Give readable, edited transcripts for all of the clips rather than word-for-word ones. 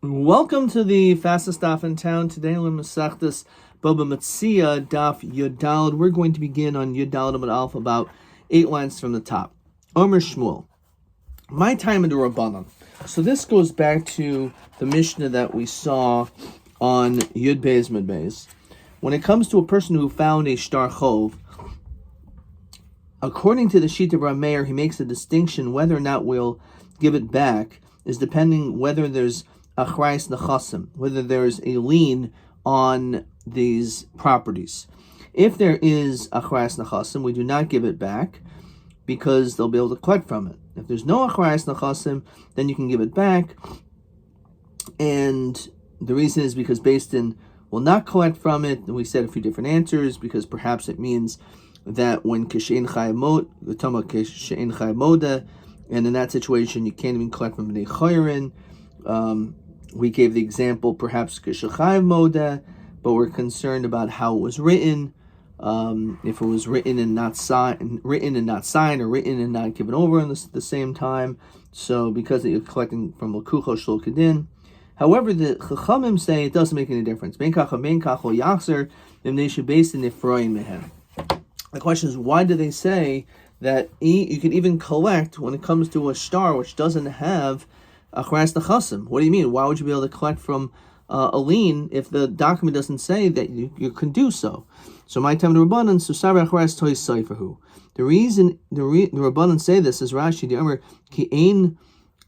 Welcome to the fastest daf in town. Today on Masechtas Bava Metzia daf Yudalad. We're going to begin on Yudalad Amud Alpha, about 8 lines from the top. Omer Shmuel, my time in the Rabbanan. So this goes back to the Mishnah that we saw on Yud Beis Mid Beis. When it comes to a person who found a shtar chov, according to the Shita of Meir, he makes a distinction whether or not we'll give it back is depending whether there's achrayas nechasim, whether there's a lien on these properties. If there is achrayas nechasim, we do not give it back because they'll be able to collect from it. If there's no achrayas nechasim, then you can give it back. And the reason is because Beis Din will not collect from it. And we said a few different answers, because perhaps it means that when Kishein Chai Moda, and in that situation you can't even collect from Bnei Chayrin. We gave the example, perhaps Kishechayev Moda, but we're concerned about how it was written. If it was written and not signed, or written and not given over at the same time. So because you're collecting from L'kucho Shlo Kedin. However, the Chachamim say it doesn't make any difference. The question is, why do they say that you could even collect when it comes to a shtar which doesn't have achrayas nechasim? What do you mean? Why would you be able to collect from a lien if the document doesn't say that you can do so? So my time the Rabbanan susar achrayas toy seiferhu. The reason the Rabbanan say this is Rashi the Amar ki ein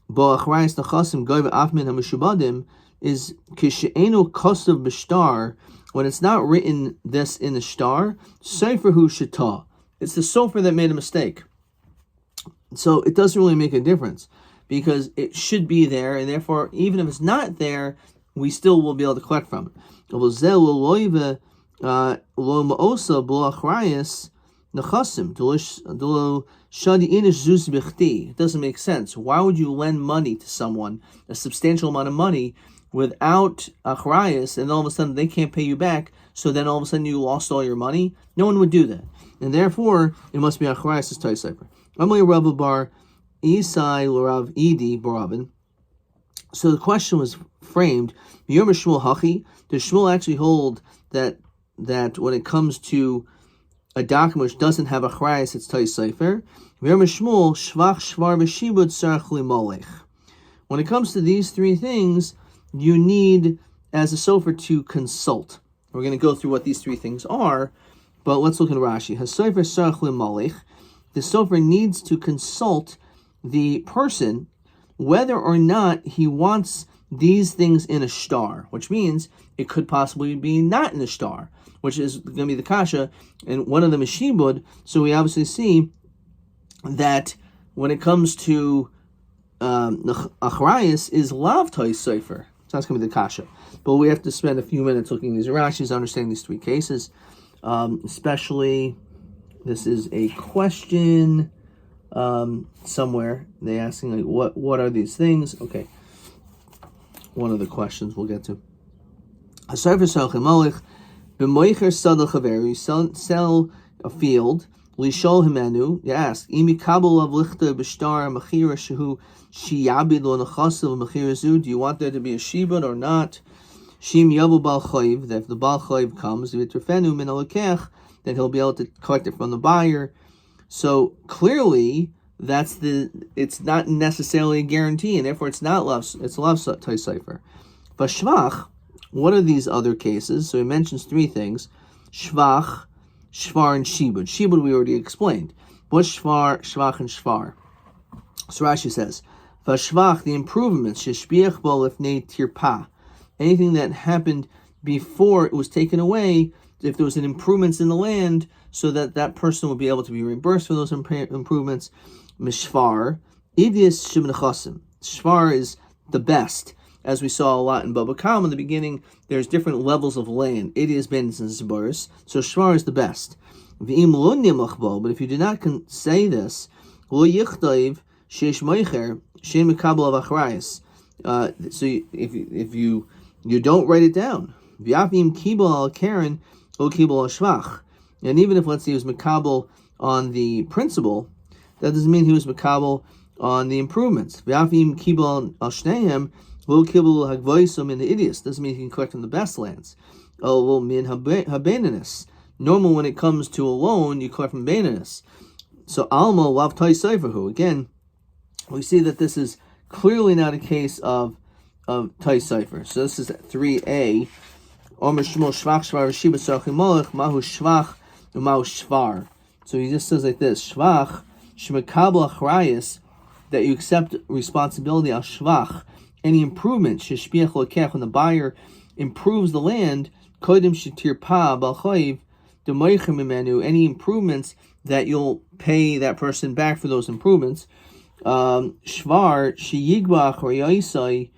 bo achrayas nechasim goy ve'afmin hamishubadim is kishe'enu kosav b'shtar. When it's not written this in the shtar, seiferhu shita. It's the sofer that made a mistake. So it doesn't really make a difference, because it should be there, and therefore, even if it's not there, we still will be able to collect from it. It doesn't make sense. Why would you lend money to someone, a substantial amount of money, without achrayas, and all of a sudden they can't pay you back, so then all of a sudden you lost all your money? No one would do that. And therefore, it must be achrayas as Tay Sefer. Amalei Rabbi bar Isai L'Rav Idi Barabin. So the question was framed, Yomi Shmuel Hachi, does Shmuel actually hold that when it comes to a document which doesn't have achrayas, it's Tay Sefer? Yomi Shmuel Shvach Shvar V'Shibud Sarach L'Molech. When it comes to these three things, you need, as a sofer, to consult. We're going to go through what these three things are, but let's look at Rashi. HaSofer Sarach L'Molech. The sofer needs to consult the person whether or not he wants these things in a shtar, which means it could possibly be not in a shtar, which is going to be the kasha, and one of them is shibud. So we obviously see that when it comes to achrayas is lav toy sefer. So that's going to be the kasha. But we have to spend a few minutes looking at these Rashis, understanding these three cases. Especially, this is a question somewhere. They asking like, what are these things? Okay, one of the questions we'll get to. You sell a field. Lishol himenu, you ask, imi kabel of lichter b'shtar machira shehu shiyabid lo nechasil machira zu. Do you want there to be a shibud or not? Shim yavu bal chayiv, that if the bal chayiv comes, v'trefenu min alekech, then he'll be able to collect it from the buyer. So clearly, it's not necessarily a guarantee, and therefore it's not love. It's love Tay Sefer. But shvach, what are these other cases? So he mentions three things: shvach, shvar, and shibud. Shibud we already explained. What's shvar, shvach, and shvar? So Rashi says, v'shvach, the improvements, sheshbiach bo lifnei tirpa, anything that happened before it was taken away, if there was an improvements in the land, so that person will be able to be reimbursed for those improvements. Mishvar, idias shibnechasim. Shvar is the best. As we saw a lot in Bava Kam in the beginning, there's different levels of land. Idias, bens, and zbaris. So shvar is the best. V'im lo nimachbo, but if you do not say this, lo yichtayv sheish meicher shem mekabel of achrayas. So if you don't write it down, v'afim kibel al karen o kibel al shvach. And even if, let's say, he was mekabel on the principal, that doesn't mean he was mekabel on the improvements. V'afim kibel al shneim Lo kibul hagvoisum in the idios doesn't mean you can collect from the best lands. Oh, min habenanis. Normal when it comes to a loan, you collect from benanis. So alma lav tai seiferhu. Again, we see that this is clearly not a case of tai seifer. So this is 3a. Omer shmol shvach shvar shiba sarchim molech mahu shvach u'mahu shvar. So he just says like this: shvach shmekabel achrayis, that you accept responsibility al shvach. Any improvement sheshpiach lokech, when the buyer improves the land, kodim shetirpa bal chayiv demoichem imenu, any improvements that you'll pay that person back for those improvements. Shvar sheyigbach or yaisai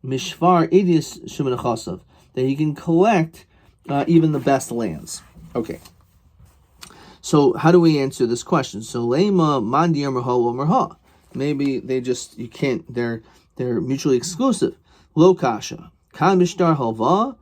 mishvar idis shemenachasav, that he can collect even the best lands. Okay. So how do we answer this question? So lema mandi merha. Maybe you can't. They're mutually exclusive. Lo kasha kan mishtar halva.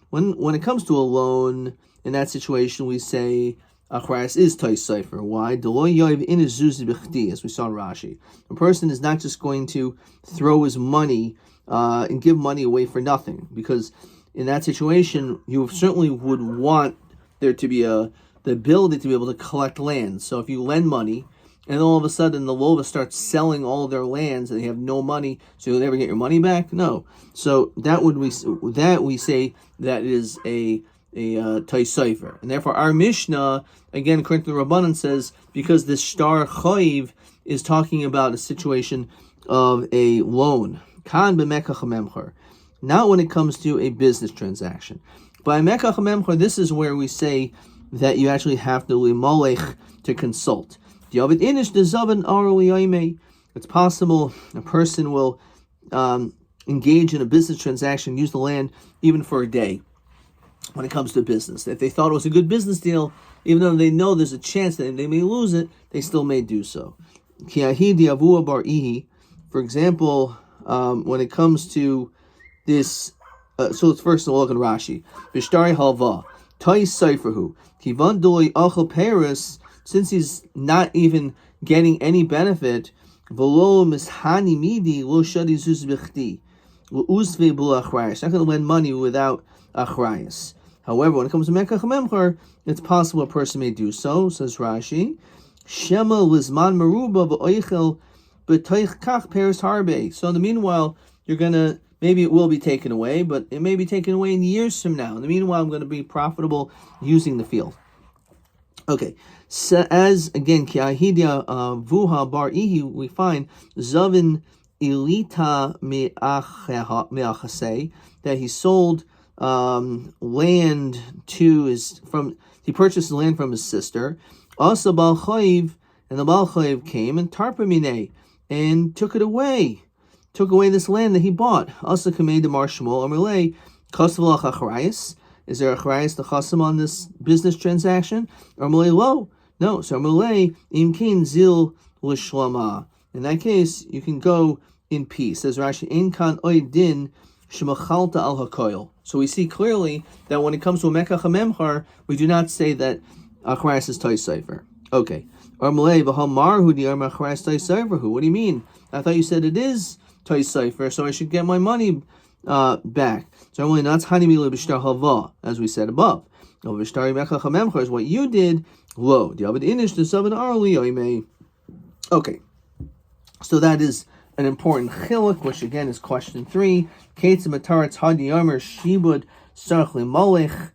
When it comes to a loan, in that situation we say achrayas is tais cipher. Why? Deloy yoiv in zuzi b'chti, as we saw in Rashi. A person is not just going to throw his money and give money away for nothing, because in that situation you certainly would want there to be the ability to be able to collect land. So if you lend money, and all of a sudden the lova starts selling all their lands and they have no money, so you'll never get your money back? No. So we say that is a tais cipher. And therefore our Mishnah, again according to the Rabbanan, says because this shtar chayiv is talking about a situation of a loan. Kan b'mekach memcher. Not when it comes to a business transaction. By mekach memcher, this is where we say that you actually have to limolech, to consult. It's possible a person will engage in a business transaction, use the land even for a day when it comes to business. If they thought it was a good business deal, even though they know there's a chance that they may lose it, they still may do so. For example, when it comes to this, so let's first look at Rashi. Bishtari halva, tais seiferhu, kivan doi achel peris, since he's not even getting any benefit, v'lo mishani midi lo shadi zuz b'chti, u'uzve b'lo achrayas. Not going to lend money without achrayas. However, when it comes to mekach memcher, it's possible a person may do so. Says Rashi, shema lizman meruba v'oichel b'toich kach peris harbe. So in the meanwhile, maybe it will be taken away, but it may be taken away in years from now. In the meanwhile, I'm going to be profitable using the field. Okay, so as again, ki'ahidia vuha bar ihi, we find zavin ilita me'achase, that he sold land he purchased land from his sister. Asa bal chayiv, and the bal chayiv came and tarpamine, and took away this land that he bought. Asa kamei demar shmuel amalei kasvalach achrayis. Is there a achrayis to chasam on this business transaction? Amalei lo. No. So amalei imkin zil l'shlama. In that case, you can go in peace. Says Rashi, ein kan oidin shemachalta al hakoil. So we see clearly that when it comes to a mekach memchar, we do not say that achrayis is tais cipher. Okay. Amalei v'hamar hu di achrayis tais cipher. What do you mean? I thought you said it is tais cipher, so I should get my money back. So only not hanimila b'shtar hava, as we said above. No, b'shtar mekach memchar is what you did. Lo, diavad inish the seven arli oimei. Okay, so that is an important chiluk, which again is question 3. Kates mataretz hadi yomer shibud sarchli molech.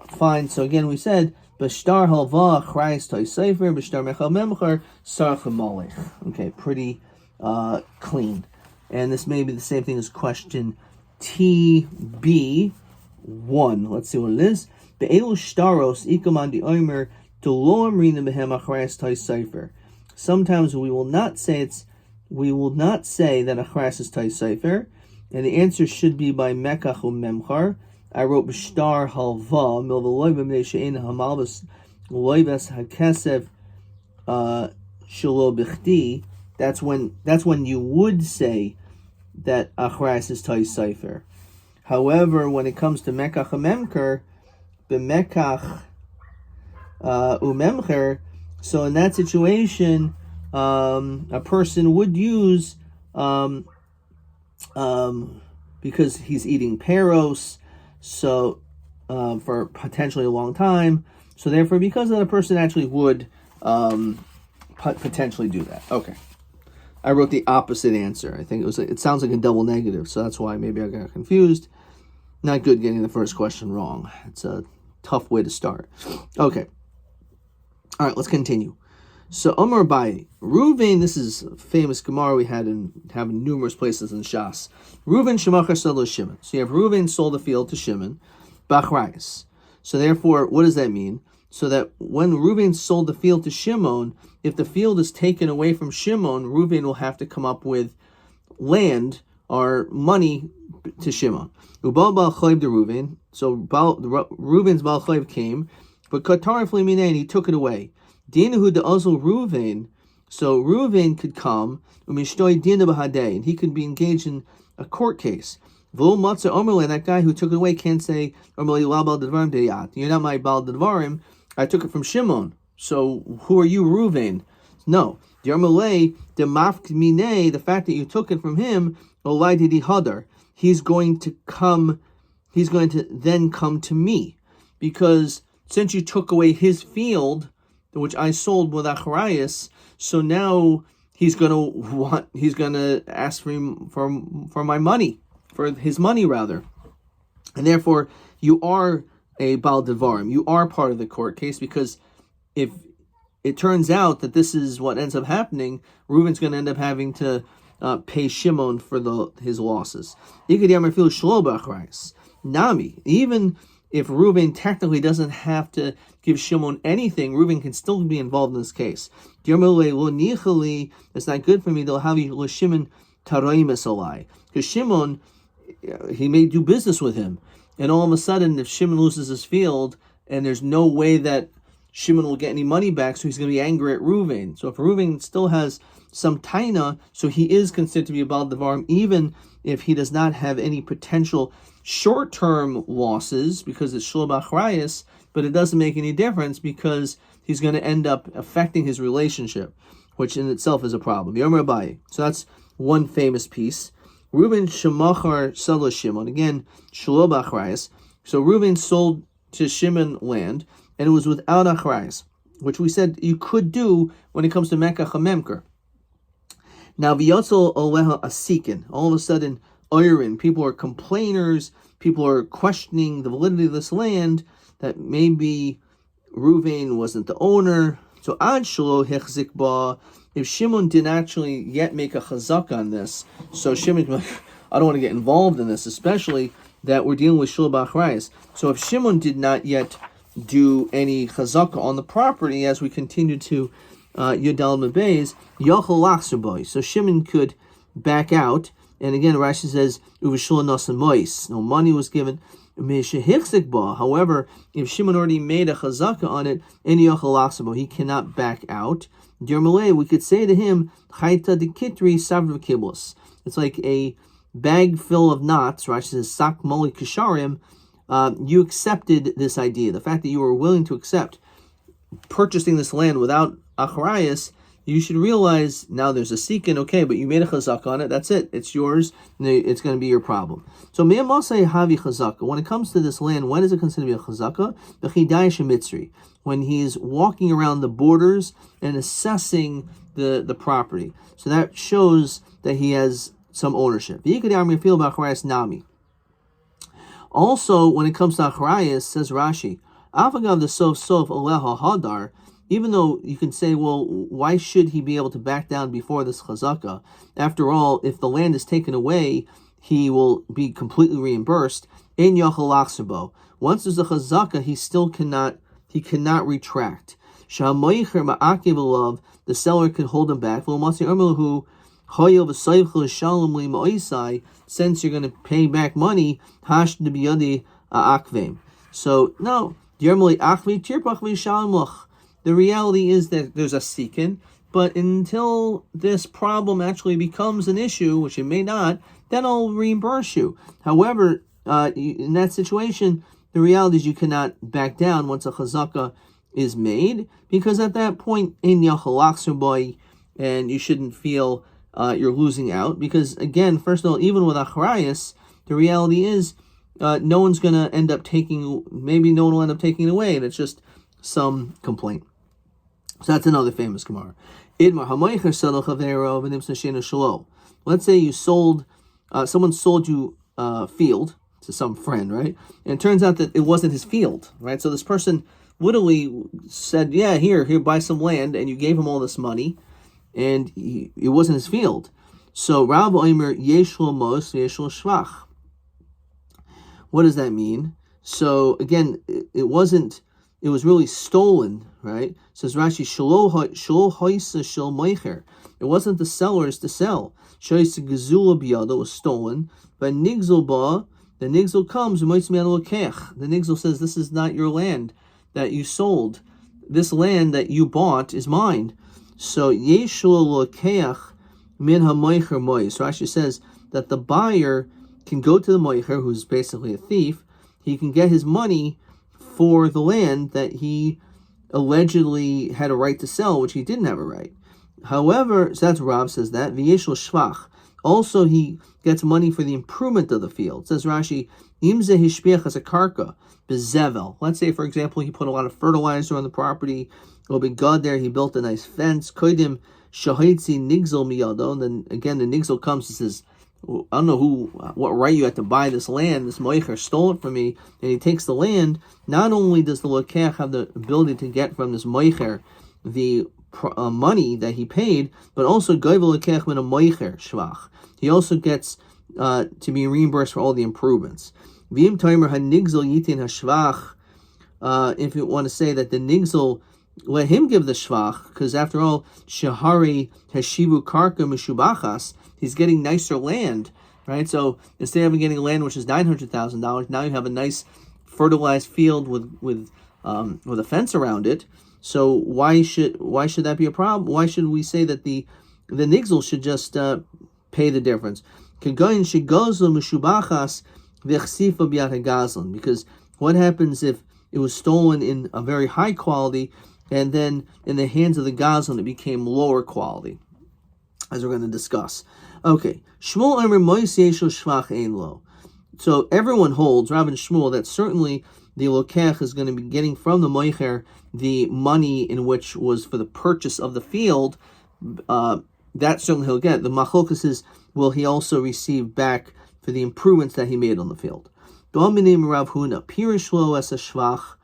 Fine. So again, we said b'shtar halva achrayis tais cipher, b'shtar mekach memchar sarchli molech. Okay, pretty clean. And this may be the same thing as question TB1. Let's see what it is. Be'elu shtaros ikaman di omer delo amrina behem achrayas tais cipher. Sometimes we will not say that achrayas is tais cipher, and the answer should be by mekach memchar. I wrote b'shtar halva milv'loy b'mnei she'en hamalvus loyves hakesef shelo b'chti. That's when you would say that achrayas is tais cipher. However, when it comes to mekach memcher, b'mekach umemcher, so in that situation, a person would use because he's eating peros, so for potentially a long time. So therefore, because of that, a person actually would potentially do that. Okay. I wrote the opposite answer. I think it sounds like a double negative, so that's why maybe I got confused. Not good getting the first question wrong. It's a tough way to start. Okay. All right, let's continue. So Omar Bai, Reuven, this is a famous Gemara we have in numerous places in Shas. Reuven Shemachar sold Shimon. So you have Reuven sold the field to Shimon, Bachrayas. So therefore, what does that mean? So that when Reuven sold the field to Shimon, if the field is taken away from Shimon, Reuven will have to come up with land or money to Shimon. Ubal Bal Chayv de Reuven. So Reuven's Bal Chayv came, but Qatar Flimine, he took it away. Dinahu de Ozil Reuven. So Reuven could come, Umishtoi Dina Bahadeh, and he could be engaged in a court case. V'lo Matzah Omerle, that guy who took it away can't say, Omerle La Bal Devarim Deyat. You're not my Bal Devarim. I took it from Shimon. So who are you, Reuven? No. Yarmalei de Mafk Mine, the fact that you took it from him, Olai Didi Hadar. He's going to then come to me. Because since you took away his field, which I sold with Acharayas, so now he's gonna ask for my money, for his money rather. And therefore you are a Baal Devarim. You are part of the court case, because if it turns out that this is what ends up happening, Reuven's going to end up having to pay Shimon for his losses. Nami, even if Reuven technically doesn't have to give Shimon anything, Reuven can still be involved in this case. It's not good for me. They'll have you Shimon Taraimis, because Shimon, he may do business with him. And all of a sudden, if Shimon loses his field, and there's no way that Shimon will get any money back, so he's going to be angry at Reuven. So if Reuven still has some taina, so he is considered to be a Baal Devarim, even if he does not have any potential short-term losses, because it's Shlo B'Achrayas, but it doesn't make any difference, because he's going to end up affecting his relationship, which in itself is a problem. Yomi Rabbi. So that's one famous piece. Reuven Shemachar Sala Shimon, again, Shlo B'Achrayas. So Reuven sold to Shimon land, and it was without Achrayas, which we said you could do when it comes to Mekach HaMemker. Now, V'yotzel Oleha Asikin, all of a sudden, Oyrin, people are complainers, people are questioning the validity of this land, that maybe Reuven wasn't the owner. So Ad Shelo Hechzik Ba, if Shimon didn't actually yet make a chazak on this, so Shimon, I don't want to get involved in this, especially that we're dealing with Shlo B'Achrayas. So if Shimon did not yet do any chazaka on the property, as we continue to Yudal Mebez, Yochel Lachserboy. So Shimon could back out, and again Rashi says Uvishul Nasan Mois. No money was given. However, if Shimon already made a chazaka on it, any Yochel Lachserboy, he cannot back out. Dermalei, we could say to him, Chayta de Kitri Savr Kiblos. It's like a bag full of knots. Rashi says Sak Moli Kisharim. You accepted this idea. The fact that you were willing to accept purchasing this land without Acharayas, you should realize now there's a seekin, okay, but you made a chazaka on it, that's it, it's yours, it's going to be your problem. So, Me'amasei Havi Chazaka, when it comes to this land, when is it considered to be a chazaka? When he's walking around the borders and assessing the property. So that shows that he has some ownership. Also, when it comes to Acharayas, says Rashi, Afagav the Sof Oleha Hadar, even though you can say, well, why should he be able to back down before this chazaka? After all, if the land is taken away, he will be completely reimbursed. In Yachal once there's a chazaka, he cannot retract. The seller can hold him back. Since you're going to pay back money, so no, the reality is that there's a seekin, but until this problem actually becomes an issue, which it may not, then I'll reimburse you. However, in that situation, the reality is you cannot back down once a chazaka is made, because at that point, and you shouldn't feel you're losing out, because again, first of all, even with acharayas, the reality is no one's going to end up taking, maybe no one will end up taking it away, and it's just some complaint. So that's another famous Gemara. Let's say you sold, someone sold you a field to some friend, right? And it turns out that it wasn't his field, right? So this person literally said, yeah, here, buy some land, and you gave him all this money, and it wasn't his field. So Rav Omer Yeshlo Mos Yeshlo Shvach. What does that mean? So again, it wasn't. It was really stolen, right? It says Rashi Shelo Hoisa Shel Meicher. It wasn't the seller's to sell. Shoyse Gezula Biyado was stolen. But Nigzel Ba, the Nigzel comes and Moitz Mian Lokech. The Nigzel says, this is not your land that you sold. This land that you bought is mine. So Yeshlo Lokech Min HaMeicher Mois. Rashi says that the buyer can go to the Meicher, who's basically a thief. He can get his money for the land that he allegedly had a right to sell, which he didn't have a right. However, so that's Rav says that. V'yeshlo shvach. Also, he gets money for the improvement of the field. It says Rashi, imze hishpiach as a karka bezevel. Let's say, for example, he put a lot of fertilizer on the property. It'll be good there. He built a nice fence. Koidim shahitzi nigzel miyado. And then again, the nigzel comes and says, I don't know what right you had to buy this land. This moicher stole it from me, and he takes the land. Not only does the lokech have the ability to get from this moicher the money that he paid, but also goyvel lokech min a moicher shvach. He also gets to be reimbursed for all the improvements. V'im timer hanigzel yitin hashvach. If you want to say that the nigzel, let him give the shvach, because after all, shahari hashivu karka mishubachas. He's getting nicer land, right? So instead of getting land which is $900,000, now you have a nice fertilized field with a fence around it. So why should that be a problem? Why should we say that the nigzel should just pay the difference? Because what happens if it was stolen in a very high quality, and then in the hands of the gazlan it became lower quality, as we're going to discuss. Okay, Shmuel Omer Mois Yeshlo Shvach Ein Lo. So everyone holds, Rav and Shmuel, that certainly the lokech is going to be getting from the moicher the money in which was for the purchase of the field. That certainly he'll get. The machlokas is, will he also receive back for the improvements that he made on the field? Dominim Rav Huna Pirish Lo as a Shvach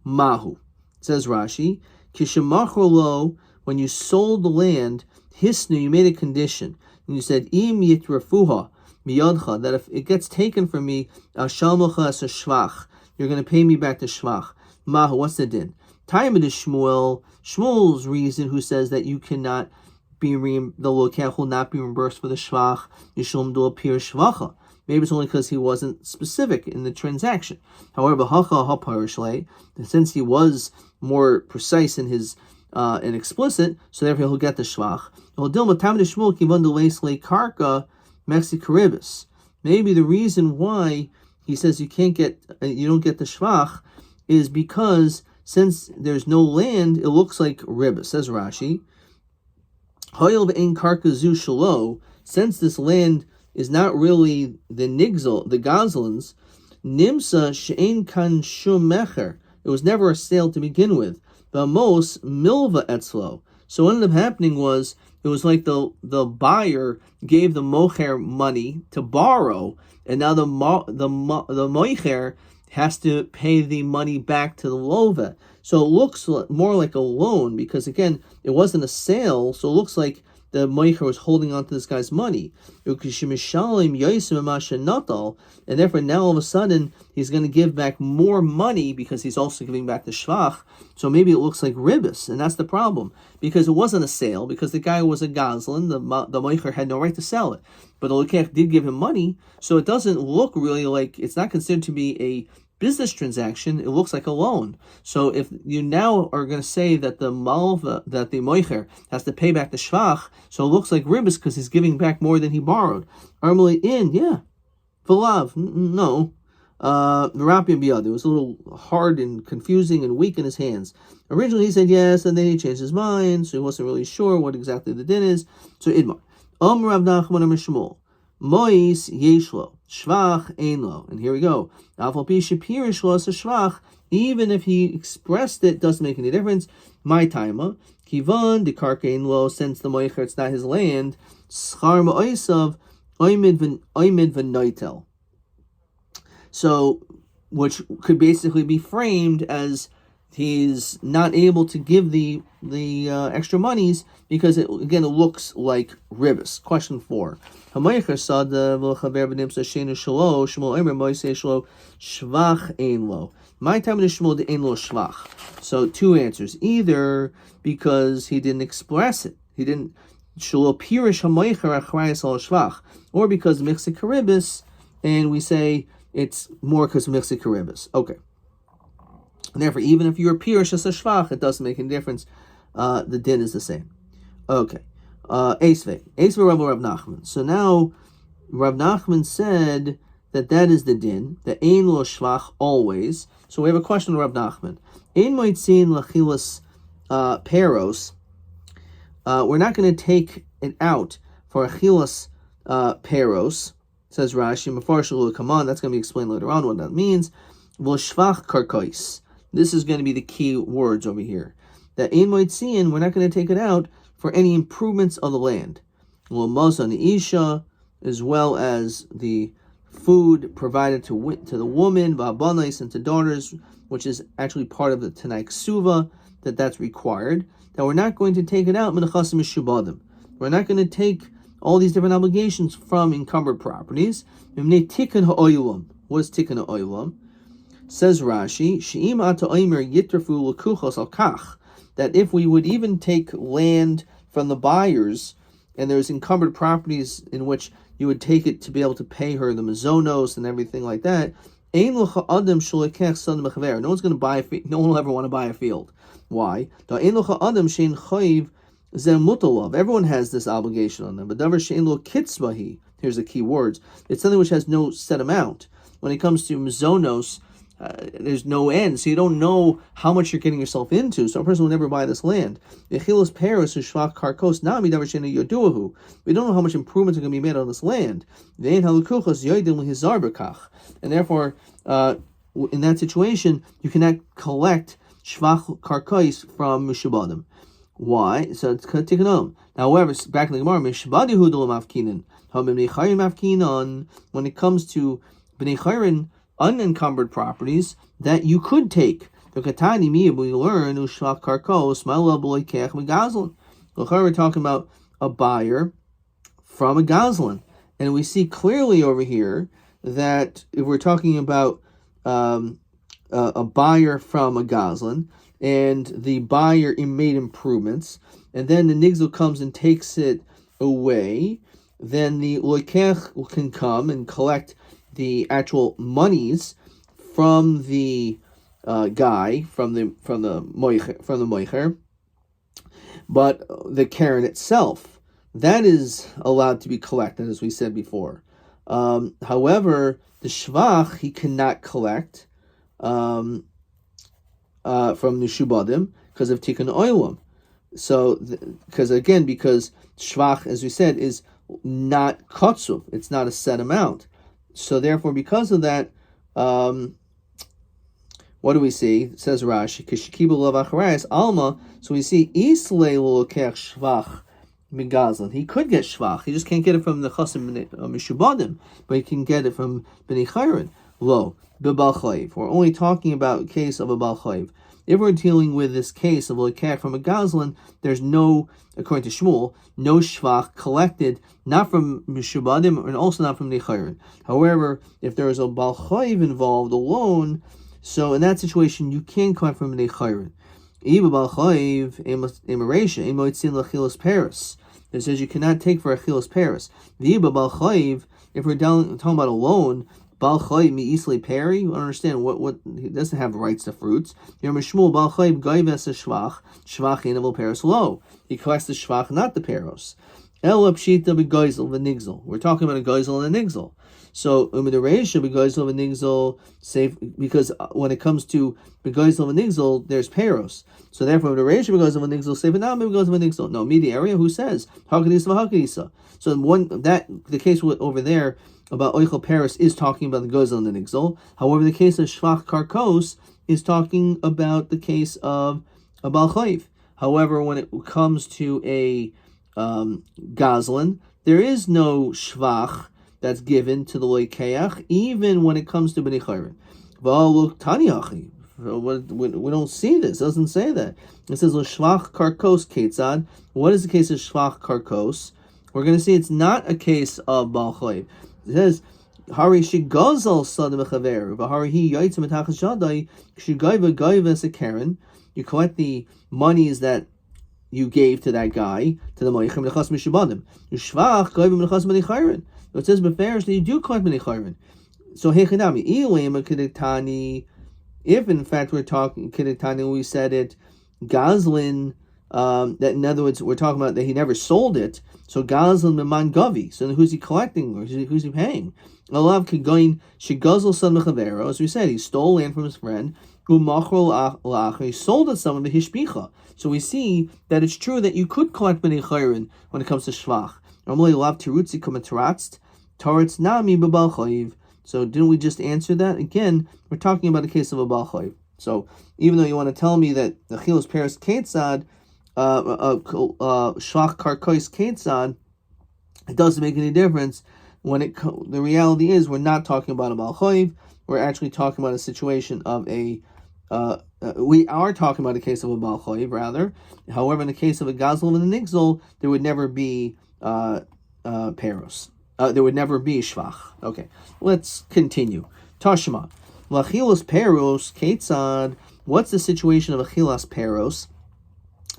Mahu. Says Rashi, Kishemachro Lo, when you sold the land, Hisnu, you made a condition. And you said, Im yitrafuha miyadcha, that if it gets taken from me, shalmocha as a shvach, you're going to pay me back the shvach. Mahu, what's the din? Time it is Shmuel's reason, who says that you cannot be the lokech will not be reimbursed for the shvach. Yishum do appear shvacha. Maybe it's only because he wasn't specific in the transaction. However, hacha haparishle, since he was more precise in his and explicit, so therefore he'll get the shvach. Maybe the reason why he says you don't get the shvach is because since there's no land, it looks like ribba. Says Rashi, since this land is not really the nigzel, the gazlans, nimsa she'ein kan shum mecher. It was never a sale to begin with. Bamos milva etzlo. So what ended up happening was, it was like the buyer gave the mocher money to borrow, and now the mocher has to pay the money back to the lova. So it looks more like a loan, because again, it wasn't a sale, so it looks like the mocher was holding on to this guy's money. And therefore now all of a sudden he's going to give back more money because he's also giving back the shvach. So maybe it looks like ribbis, and that's the problem. Because it wasn't a sale, because the guy was a gazlan, the mocher had no right to sell it. But the lokech did give him money, so it doesn't look really like, it's not considered to be a business transaction, it looks like a loan. So if you now are going to say that the malva, that the moicher has to pay back the shvach, so it looks like ribbis because he's giving back more than he borrowed. Armally yeah. V'lav, no. Rabbi Biyad, it was a little hard and confusing and weak in his hands. Originally he said yes, and then he changed his mind, so he wasn't really sure what exactly the din is. So Idmar. Rav Nachman Shmuel. Mois yeshlo, shvach einlo. And here we go. Afal pi shapirish lo as a shvach, even if he expressed it, doesn't make any difference. My taima, kivan de karka einlo, since the moicher, it's not his land, schar ma'oisav, oimid v'noitel. So, which could basically be framed as he's not able to give the extra monies because it looks like ribis. Question 4. My time is shmol de ein lo shvach. So 2 answers. Either because he didn't express it, he didn't shlo pirish hamoicher achrayas al shvach, or because mixed karibis, and we say it's more because of mixed karibis. Okay. And therefore, even if you're pirish as a shvach, it doesn't make any difference. The din is the same. Okay. Eisve Rav Nachman. So now, Rav Nachman said that is the din, that ein lo shvach always. So we have a question of Rav Nachman. Ein moitzin lachilas peros. We're not going to take it out for achilas peros. Says Rashi, Mefarshal come on. That's going to be explained later on what that means. Vo shvach karkais. This is going to be the key words over here. That ein moitzin, we're not going to take it out for any improvements of the land. Well, mazon isha, as well as the food provided to the woman, v'abanais, and to daughters, which is actually part of the Tanai Ksuva, that's required. That we're not going to take it out, menachasim mishubadim. We're not going to take all these different obligations from encumbered properties. Tikkun ha'olam. What is tikkun ha'olam? Says Rashi, She'im ata oimer yitrafu l'kuchos al kach, that if we would even take land from the buyers, and there's encumbered properties in which you would take it to be able to pay her the mazonos and everything like that, no one's going to buy. No one will ever want to buy a field. Why? Everyone has this obligation on them. But here's the key words. It's something which has no set amount. When it comes to mazonos, there's no end, so you don't know how much you're getting yourself into. So a person will never buy this land. We don't know how much improvements are going to be made on this land. And therefore, in that situation, you cannot collect shvach karkos from mishubadim. Why? So it's taken on. However, back in the Gemara, when it comes to bnei chayrin, unencumbered properties that you could take. We learn we're talking about a buyer from a gazlan, and we see clearly over here that if we're talking about a buyer from a gazlan, and the buyer made improvements, and then the nigzel comes and takes it away, then the loikech can come and collect the actual monies from the guy, from the moicher, but the keren itself, that is allowed to be collected, as we said before. However, the shvach he cannot collect from the shubadim because of tikkun oilam. So, because shvach, as we said, is not kotsuv, it's not a set amount. So therefore, because of that, what do we see? It says Rashi, Kishikibu Lavacharayas Alma. So we see Islay Lokech Shvach Migazlan. He could get Shvach, he just can't get it from the Chasim Mishubadim, but he can get it from Bnei Chayrin. Lo, B'Bal Chayiv. We're only talking about a case of a Bal Chayiv. If we're dealing with this case of Lokech from a Gazlan, there's no, according to Shmuel, no Shvach collected, not from Mishubadim and also not from Bnei Chayrin. However, if there is a Bal Chayiv involved alone, so in that situation, you can collect from Bnei Chayrin. It says you cannot take for Achilas Paris. If we're talking about a loan, Bal Chayv mi Islay Peri, you understand what he doesn't have rights to fruits. You're Mishmul Bal Chayv Gaives a Shvach, Shvach Enavel Paris low. He collects the Shvach, not the Peros. El Pshita be Geisel, the Nigzel. We're talking about a Geisel and a Nigzel. So u'midareisha begoisel v'nigzol safe, because when it comes to begoisel v'nigzol, there's peros. So therefore u'midareisha begoisel v'nigzol safe, and now begoisel v'nigzol. No, me the area who says hakadisa v'hakadisa. So the case over there about oichel peros is talking about the gozel and the nigzol. However, the case of shvach karkos is talking about the case of a bal chayv. However, when it comes to a gazlan, there is no shvach that's given to the loikeach, even when it comes to b'nei chayrin. We don't see this. It doesn't say that. It says shvach karkos ketzad. What is the case of shvach karkos? We're going to see it's not a case of bal chayv. It says Hari shigazal sadam chaver, v'hari hi yaitz mitachas shadai shigayva gayva as a karen. You collect the monies that you gave to that guy, to the moichem nechas mishubadim. Shvach gayva nechas b'nei chayrin. It says beferish that you do collect b'nei chayrin. So hechinami ilim kedetani. If in fact we're talking kedetani, we said it gazlin. That in other words, we're talking about that he never sold it. So gazlin meman gavi. So who's he collecting, or who's he paying? Alav kigoin shigazl son mechavero. As we said, he stole land from his friend. He sold it some of the hishpicha. So we see that it's true that you could collect b'nei chayrin when it comes to shvach. Normally, alav tirutzi kumatratzt taretz nami b'bal chayiv. So didn't we just answer that? Again, we're talking about a case of a bal chayiv. So even though you want to tell me that the chilos peres ketzad, shvach karkois ketzad, it doesn't make any difference. The reality is we're not talking about a bal chayiv. We're actually talking about a situation of we are talking about a case of a bal chayiv, rather. However, in the case of a gazal and a nigzol, there would never be peros. There would never be shvach. Okay, let's continue. Tashma. Lachilas peros ketzad. What's the situation of achilas peros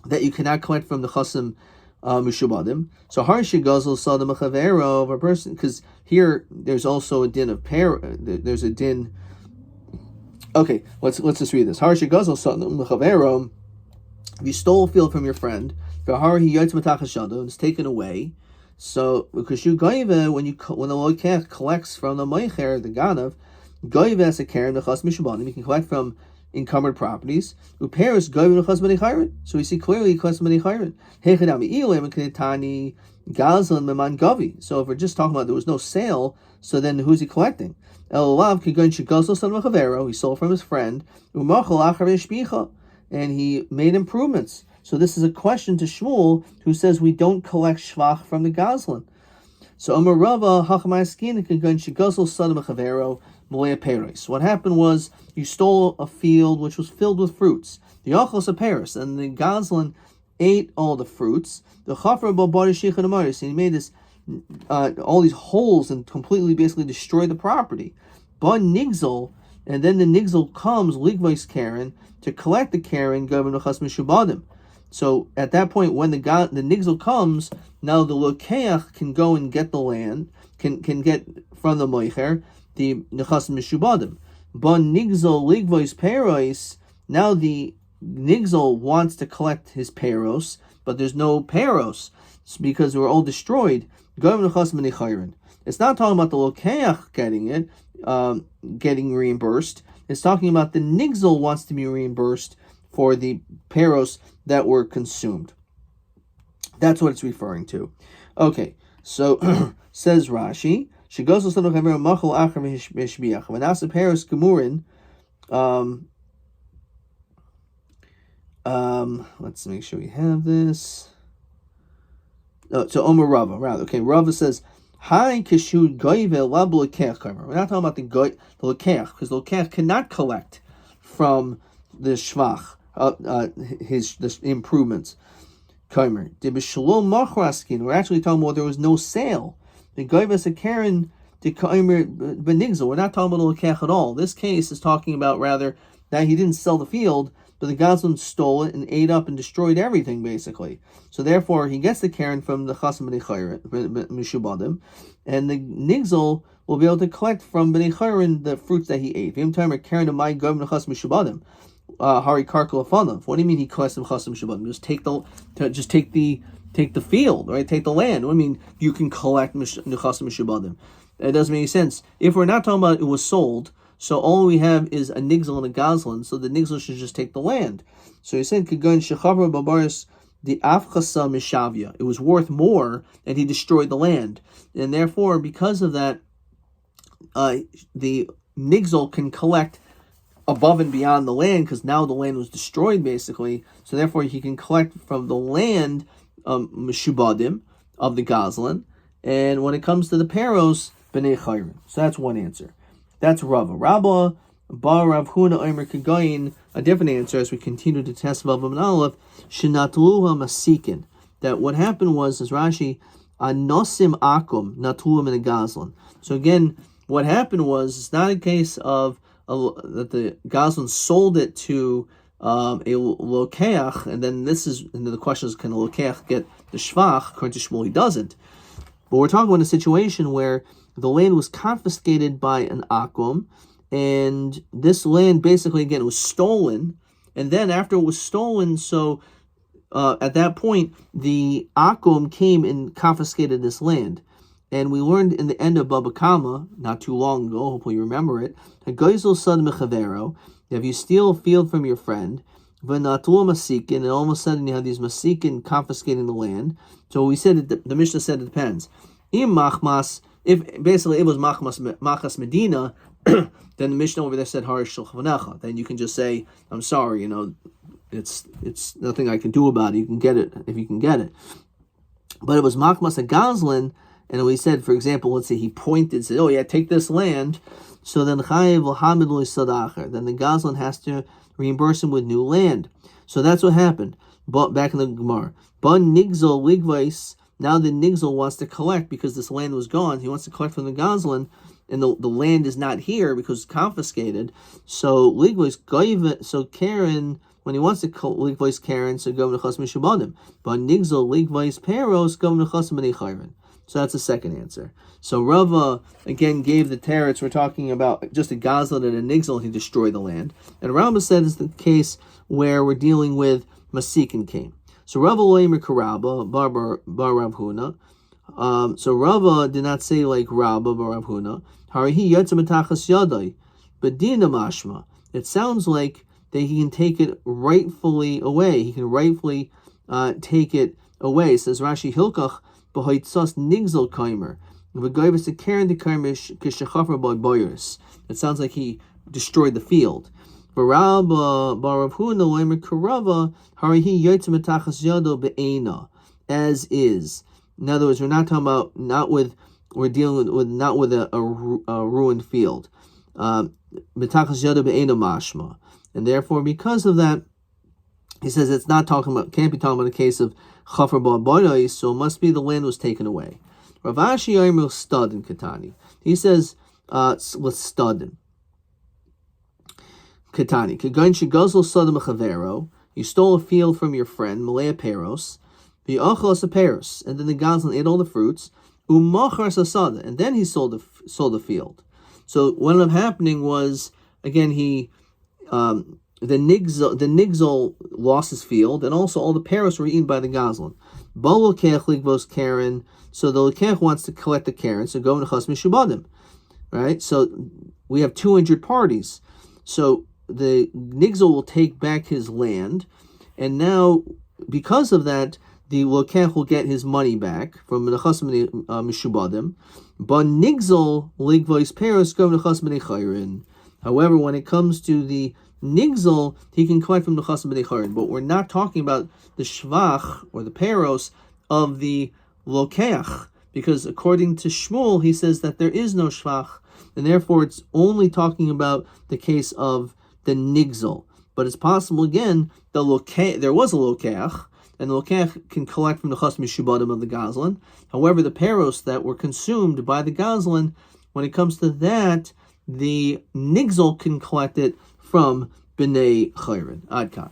that you cannot collect from the chasim mishubadim? So harshi gazel sadam chavero of a person, because here there's also a din of there's a din. Okay, let's just read this. Harshi gazel sadam chavero. If you stole a field from your friend, v'hari yotz matachas shadam, it's taken away. So because you goive when the loikech collects from the moicher, the ganav, goive as a karen the chas mishubadim, you can collect from encumbered properties. Uperis goyim nechas b'nei chayrin. So we see clearly nechas b'nei chayrin. Hechadami ilim kedetani gazlan meman gavi. So if we're just talking about there was no sale, so then who's he collecting? El olav kigoyin shegazal son mechavero. He sold from his friend. Umachal achar yishpicha, and he made improvements. So this is a question to Shmuel, who says we don't collect shvach from the gazlan. So Amar Rava hachamaiskin kigoyin shegazal son mechavero. What happened was you stole a field which was filled with fruits. The achos of Paris, and the gazlan ate all the fruits. The chafra babari shichan amaris, and he made this all these holes and completely basically destroyed the property. But nigzol, and then the nigzol comes ligvois karen to collect the karen governor chas mishubadim. So at that point, when the nigzol comes, now the lokeach can go and get the land, can get from the moicher the nechas mishubadim. But nigzol ligvois peros. Now the nigzol wants to collect his peros, but there's no peros because they were all destroyed. It's not talking about the lokeach getting it, getting reimbursed. It's talking about the nigzol wants to be reimbursed for the peros that were consumed. That's what it's referring to. Okay, so says Rashi. Let's make sure we have this. So Omer Rava, rather. Okay, Rava says, Hi Kishud Goive Lab Lekech. We're not talking about the Lekech, because the Lekech cannot collect from the Shvach, the improvements. We're actually talking about there was no sale. The Goives a Karen to Kaimer Benigzel. We're not talking about Lekech at all. This case is talking about rather that he didn't sell the field, but the Gazlan stole it and ate up and destroyed everything basically. So therefore he gets the Karen from the Chasim B'nei Mishubadim, and the Nigzel will be able to collect from B'nei Chayrin the fruits that he ate. V'im timer Karen to my Gov Chasim Mishubadim. Hari Karkal Afanav. What do you mean he collects from Chasim Mishubadim? Just take the field, right? Take the land. What do you mean you can collect Nechasim Mishubadim? That doesn't make any sense. If we're not talking about it was sold, so all we have is a nigzel and a gazlan, so the nigzel should just take the land. So he said, Kagan Shechavar Babaris the Afchasa Mishavia. It was worth more, and he destroyed the land. And therefore, because of that, the nigzel can collect above and beyond the land, because now the land was destroyed, basically. So therefore, he can collect from the land Mishubadim of the Gazlan. And when it comes to the Peros, B'nei Chayrin. So that's one answer. That's Rava. Rabba, Bar Rav Huna Omer Kagayin, a different answer as we continue to test Vav and Aleph, Shenatluha Masikin. That what happened was, as Rashi, Anosim Akum, Natluha in the Gazlan. So again, what happened was, it's not a case of that the Gazlan sold it to a Lokeach, and then the question is, can a Lokeach get the Shvach? According to Shmuel, he doesn't. But we're talking about a situation where the land was confiscated by an Akum, and this land basically, again, was stolen. And then after it was stolen, so at that point, the Akum came and confiscated this land. And we learned in the end of Baba Kama, not too long ago, hopefully you remember it, if you steal a field from your friend, and all of a sudden you have these masikin confiscating the land. So we said, the Mishnah said it depends. If basically it was machmas medina, then the Mishnah over there said harish shulchavnecha. Then you can just say, I'm sorry, it's nothing I can do about it. You can get it if you can get it. But it was machmas a gazlan, and we said, for example, let's say he pointed, said, oh yeah, take this land. So then chayev l'hamid lo yisadacher. Then the gazlan has to reimburse him with new land. So that's what happened. But back in the Gemara, Bon nigzol ligvais. Now the nigzol wants to collect because this land was gone. He wants to collect from the gazlan, and the land is not here because it's confiscated. So ligvais goyve. So Karen, when he wants to ligvais Karen, so go to chas mishubadim. But nigzol ligvais peros go to chas b'nei chayrin. So that's the second answer. So Rava, again, gave the teretz. We're talking about just a gazlan and a nigzal, and he destroyed the land. And Rambam said it's the case where we're dealing with masikin came. So Rava loimer karaba, bar Rav Huna. So Rava did not say like Rabba bar Rav Huna. Harihi yotza matachas yadai, but dina mashma. It sounds like that he can take it rightfully away. He can rightfully take it away. Says Rashi Hilkach. It sounds like he destroyed the field. As is. In other words, we're not talking about we're dealing with not with a ruined field. And therefore, because of that, he says it's not can't be talking about a case of chafer ba'boyos, so it must be the land was taken away. Rav Ashi Yomi studin katani. He says, let's studin katani. Kagan shegazol studin mechavero. You stole a field from your friend, malea peros, v'achos a peros, and then the gazlan ate all the fruits. Umachar sasada, and then he sold the field. So what ended up happening was, again, he the nigzol lost his field, and also all the peros were eaten by the gazlan. Bo lokech ligvos karen, so the lokech wants to collect the karen, so go into chas mishubadim, right? So we have 200 parties. So the nigzol will take back his land, and now because of that, the lokech will get his money back from the chas mishubadim. But nigzol ligvos peros go into chas chayrin. However, when it comes to the nigzol, he can collect from the chas b'nei chayrin, but we're not talking about the shvach or the peros of the lokeach, because according to Shmuel, he says that there is no shvach, and therefore it's only talking about the case of the nigzol. But it's possible again there was a lokeach, and the lokeach can collect from the chas mishubadim of the gazlan. However, the peros that were consumed by the gazlan, when it comes to that, the nigzol can collect it from B'nei Chayrin. Ad kan.